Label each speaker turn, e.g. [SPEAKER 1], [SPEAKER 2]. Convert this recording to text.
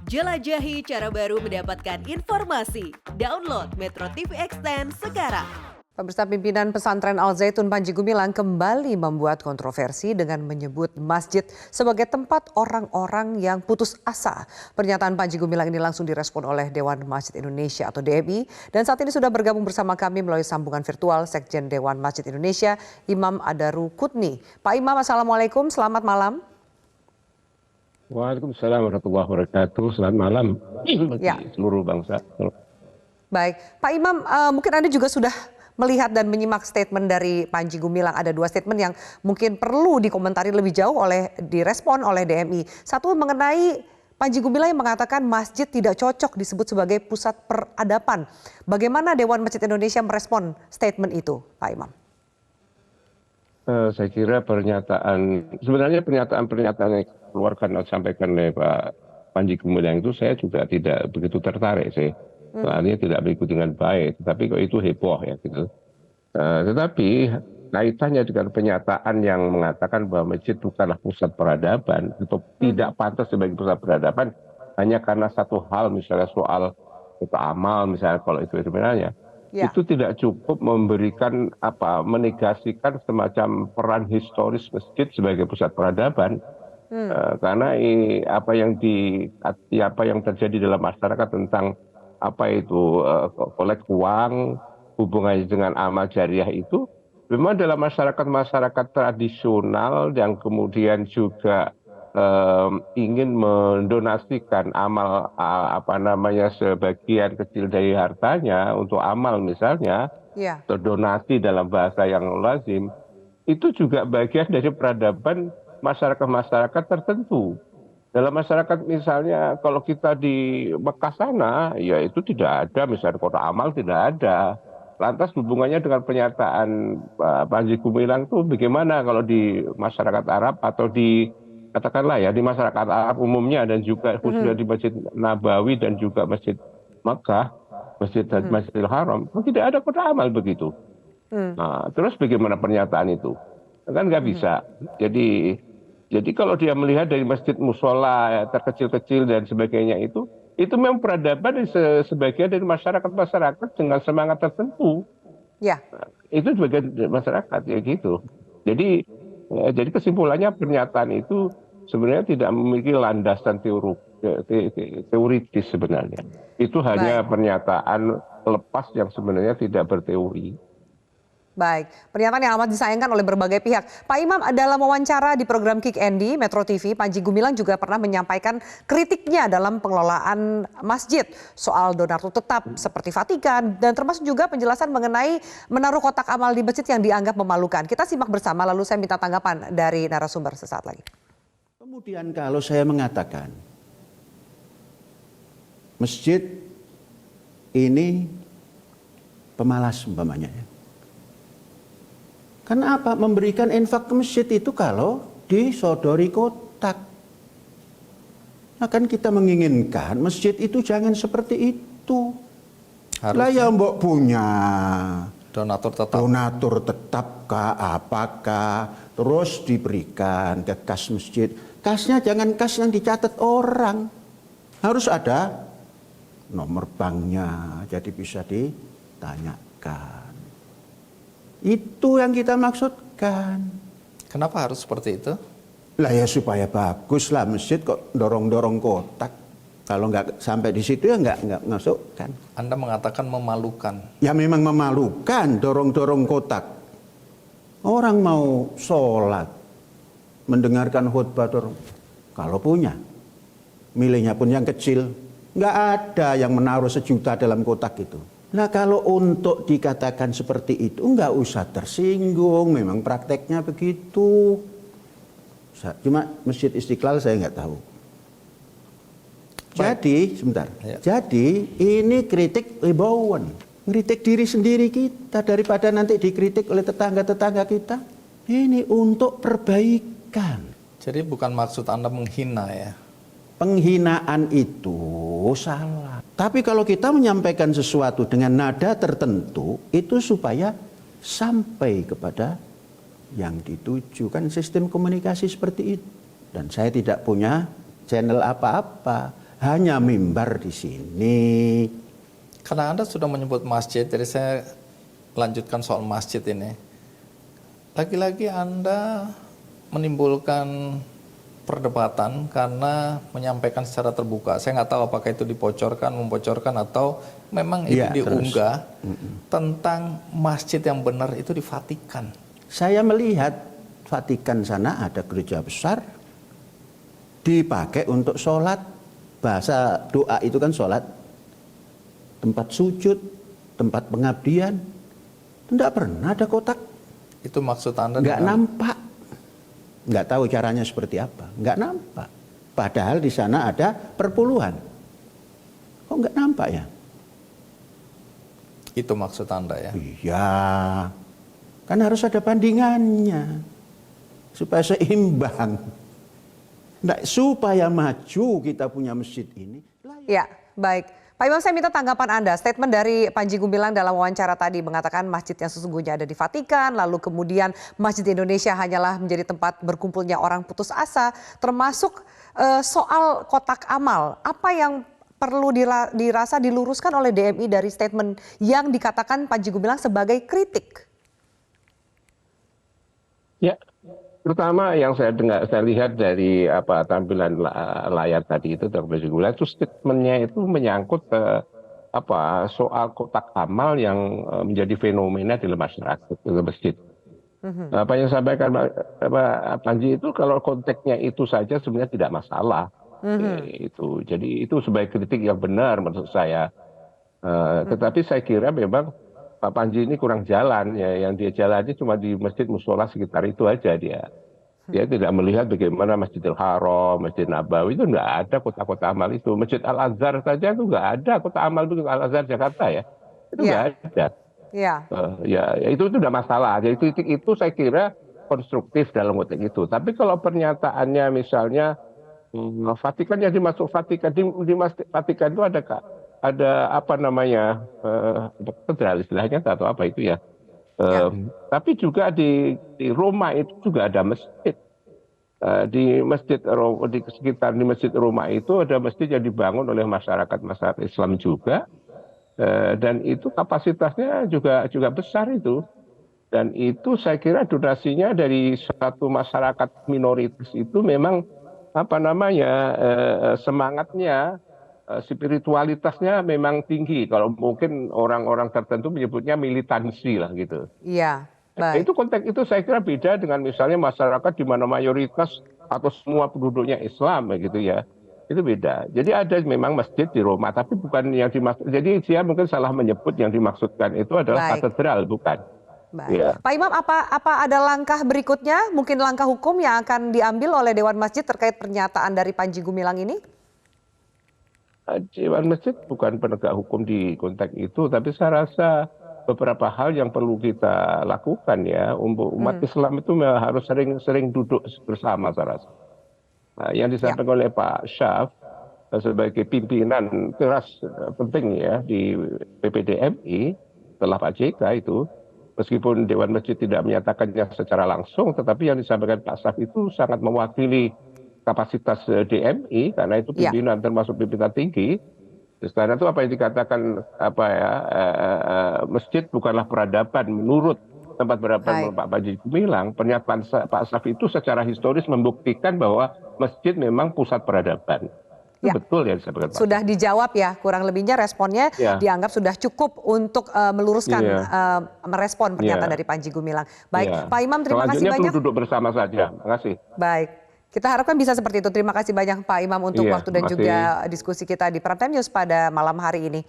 [SPEAKER 1] Jelajahi cara baru mendapatkan informasi. Download Metro TV Extend sekarang.
[SPEAKER 2] Pemirsa, pimpinan pesantren Al Zaitun Panji Gumilang kembali membuat kontroversi dengan menyebut masjid sebagai tempat orang-orang yang putus asa. Pernyataan Panji Gumilang ini langsung direspon oleh Dewan Masjid Indonesia atau DMI. Dan saat ini sudah bergabung bersama kami melalui sambungan virtual Sekjen Dewan Masjid Indonesia, Imam Adaru Kutni. Pak Imam, Assalamualaikum, selamat malam.
[SPEAKER 3] Waalaikumsalam warahmatullahi wabarakatuh. Selamat malam bagi seluruh bangsa.
[SPEAKER 2] Baik, Pak Imam, mungkin Anda juga sudah melihat dan menyimak statement dari Panji Gumilang. Ada dua statement yang mungkin perlu dikomentari lebih jauh direspon oleh DMI. Satu mengenai Panji Gumilang yang mengatakan masjid tidak cocok disebut sebagai pusat peradaban. Bagaimana Dewan Masjid Indonesia merespon statement itu, Pak Imam?
[SPEAKER 3] Saya kira sebenarnya pernyataan yang dikeluarkan atau disampaikan oleh Pak Panji Gumilang itu saya juga tidak begitu tertarik sih. Soalnya tidak berikut dengan baik, tetapi kok itu heboh ya gitu. Tetapi kaitannya dengan pernyataan yang mengatakan bahwa masjid bukanlah pusat peradaban atau tidak pantas sebagai pusat peradaban hanya karena satu hal, misalnya soal itu amal, misalnya kalau itu sebenarnya. Itu tidak cukup memberikan menegasikan semacam peran historis masjid sebagai pusat peradaban. Karena apa yang terjadi dalam masyarakat tentang kolek uang, hubungannya dengan amal jariah itu memang dalam masyarakat tradisional yang kemudian juga ingin mendonasikan amal sebagian kecil dari hartanya untuk amal misalnya, atau donasi dalam bahasa yang lazim, itu juga bagian dari peradaban masyarakat tertentu. Dalam masyarakat misalnya kalau kita di Mekah sana, ya itu tidak ada, misalnya kota amal tidak ada. Lantas hubungannya dengan pernyataan Panji Gumilang itu bagaimana kalau di masyarakat Arab atau katakanlah ya di masyarakat Arab umumnya dan juga khususnya di Masjid Nabawi dan juga Masjid Mekah, Masjidil Haram, tidak ada kota amal begitu. Nah, terus bagaimana pernyataan itu? Kan nggak bisa. Jadi kalau dia melihat dari masjid musola terkecil-kecil dan sebagainya itu memang peradaban sebagian dari masyarakat dengan semangat tertentu. Nah, itu sebagian dari masyarakat ya gitu. Jadi kesimpulannya pernyataan itu sebenarnya tidak memiliki landasan teoritis sebenarnya. Itu hanya pernyataan lepas yang sebenarnya tidak berteori.
[SPEAKER 2] Baik, pernyataan yang amat disayangkan oleh berbagai pihak. Pak Imam, dalam wawancara di program Kick Andy Metro TV, Panji Gumilang juga pernah menyampaikan kritiknya dalam pengelolaan masjid soal donatur tetap seperti Vatikan dan termasuk juga penjelasan mengenai menaruh kotak amal di masjid yang dianggap memalukan. Kita simak bersama, lalu saya minta tanggapan dari narasumber sesaat lagi.
[SPEAKER 4] Kemudian kalau saya mengatakan masjid ini pemalas umpamanya ya. Kenapa memberikan infak ke masjid itu kalau disodori kotak? Nah kan kita menginginkan masjid itu jangan seperti itu. Lah yang mbok punya donatur tetap kah apakah terus diberikan ke kas masjid. Kasnya jangan kas yang dicatat orang. Harus ada nomor banknya jadi bisa ditanyakan. Itu yang kita maksudkan.
[SPEAKER 5] Kenapa harus seperti itu?
[SPEAKER 4] Lah ya supaya bagus lah, masjid kok dorong-dorong kotak. Kalau nggak sampai di situ ya nggak masukkan.
[SPEAKER 5] Anda mengatakan memalukan.
[SPEAKER 4] Ya memang memalukan dorong-dorong kotak. Orang mau sholat, mendengarkan khutbah kalau punya, milihnya pun yang kecil, nggak ada yang menaruh 1 juta dalam kotak itu. Nah kalau untuk dikatakan seperti itu nggak usah tersinggung, memang prakteknya begitu. Cuma Masjid Istiqlal saya nggak tahu. Jadi sebentar, jadi ini kritik rebound, kritik diri sendiri kita daripada nanti dikritik oleh tetangga-tetangga kita. Ini untuk perbaikan.
[SPEAKER 5] Jadi bukan maksud Anda menghina ya?
[SPEAKER 4] Penghinaan itu salah. Tapi kalau kita menyampaikan sesuatu dengan nada tertentu, itu supaya sampai kepada yang dituju. Kan sistem komunikasi seperti itu. Dan saya tidak punya channel apa-apa. hanya mimbar di sini.
[SPEAKER 5] Karena Anda sudah menyebut masjid, jadi saya lanjutkan soal masjid ini. Lagi-lagi Anda menimbulkan perdebatan karena menyampaikan secara terbuka. Saya nggak tahu apakah itu membocorkan atau memang itu
[SPEAKER 4] Ya,
[SPEAKER 5] diunggah tentang masjid yang benar itu di Vatikan.
[SPEAKER 4] Saya melihat Vatikan sana ada gereja besar, dipakai untuk sholat. Bahasa doa itu kan sholat. Tempat sujud, tempat pengabdian. Tidak pernah ada kotak.
[SPEAKER 5] Itu maksud Anda?
[SPEAKER 4] Nggak nampak. Nggak tahu caranya seperti apa. Nggak nampak. Padahal di sana ada perpuluhan. Kok nggak nampak ya?
[SPEAKER 5] Itu maksud Anda ya?
[SPEAKER 4] Iya. Kan harus ada bandingannya. Supaya seimbang. Nah, supaya maju kita punya masjid ini.
[SPEAKER 2] Ya, baik. Pak Imam, saya minta tanggapan Anda. Statement dari Panji Gumilang dalam wawancara tadi mengatakan masjid yang sesungguhnya ada di Vatikan, lalu kemudian masjid di Indonesia hanyalah menjadi tempat berkumpulnya orang putus asa, termasuk soal kotak amal. Apa yang perlu dirasa diluruskan oleh DMI dari statement yang dikatakan Panji Gumilang sebagai kritik?
[SPEAKER 3] Ya, terutama yang saya lihat dari tampilan layar tadi itu dari Gula itu statementnya itu menyangkut soal kotak amal yang menjadi fenomena di masyarakat di masjid. Apa yang sampaikan Panji itu kalau konteksnya itu saja sebenarnya tidak masalah. Itu jadi itu sebagai kritik yang benar menurut saya. Tetapi saya kira memang Pak Panji ini kurang jalan ya, yang dia jalani cuma di masjid musola sekitar itu aja dia. Dia tidak melihat bagaimana Masjidil Haram, Masjid Nabawi itu nggak ada kota-kota amal itu. Masjid Al Azhar saja itu nggak ada kota amal itu, Al Azhar Jakarta ya, itu nggak ada. Ya itu sudah masalah. Jadi kritik itu saya kira konstruktif dalam konteks itu. Tapi kalau pernyataannya misalnya Vatikan yang dimasuk Vatikan di Vatikan itu ada apa namanya katedral istilahnya atau apa itu ya. Tapi juga di Roma itu juga ada masjid. Di sekitar Masjid Roma itu ada masjid yang dibangun oleh masyarakat Islam juga. Dan itu kapasitasnya juga besar itu. Dan itu saya kira donasinya dari suatu masyarakat minoritas itu memang semangatnya, spiritualitasnya memang tinggi. Kalau mungkin orang-orang tertentu menyebutnya militansi lah gitu.
[SPEAKER 2] Iya, baik.
[SPEAKER 3] Itu konteks itu saya kira beda dengan misalnya masyarakat di mana mayoritas atau semua penduduknya Islam gitu ya. Itu beda. Jadi ada memang masjid di Roma, tapi bukan yang dimaksud. Jadi dia mungkin salah menyebut yang dimaksudkan itu adalah katedral, bukan.
[SPEAKER 2] Baik.
[SPEAKER 3] Ya.
[SPEAKER 2] Pak Imam, apa ada langkah berikutnya, mungkin langkah hukum yang akan diambil oleh Dewan Masjid terkait pernyataan dari Panji Gumilang ini?
[SPEAKER 3] Dewan Masjid bukan penegak hukum di konteks itu, tapi saya rasa beberapa hal yang perlu kita lakukan ya. Untuk umat Islam itu harus sering duduk bersama saya rasa. Nah, yang disampaikan oleh Pak Syaf sebagai pimpinan keras penting ya di PPDMI setelah Pak JK itu, meskipun Dewan Masjid tidak menyatakannya secara langsung, tetapi yang disampaikan Pak Syaf itu sangat mewakili kapasitas DMI karena itu pimpinan termasuk pimpinan tinggi. Karena itu apa yang dikatakan masjid bukanlah peradaban menurut tempat peradaban Pak Panji Gumilang. Pernyataan Pak Syaf itu secara historis membuktikan bahwa masjid memang pusat peradaban. Itu betul ya disampaikan Pak.
[SPEAKER 2] Sudah dijawab ya, kurang lebihnya responnya dianggap sudah cukup untuk meluruskan, merespon pernyataan dari Panji Gumilang. Baik, Pak Imam terima kasih banyak.
[SPEAKER 3] Selanjutnya perlu duduk bersama saja. Terima kasih.
[SPEAKER 2] Baik. Kita harapkan bisa seperti itu. Terima kasih banyak Pak Imam untuk waktu dan juga diskusi kita di Prime Time News pada malam hari ini.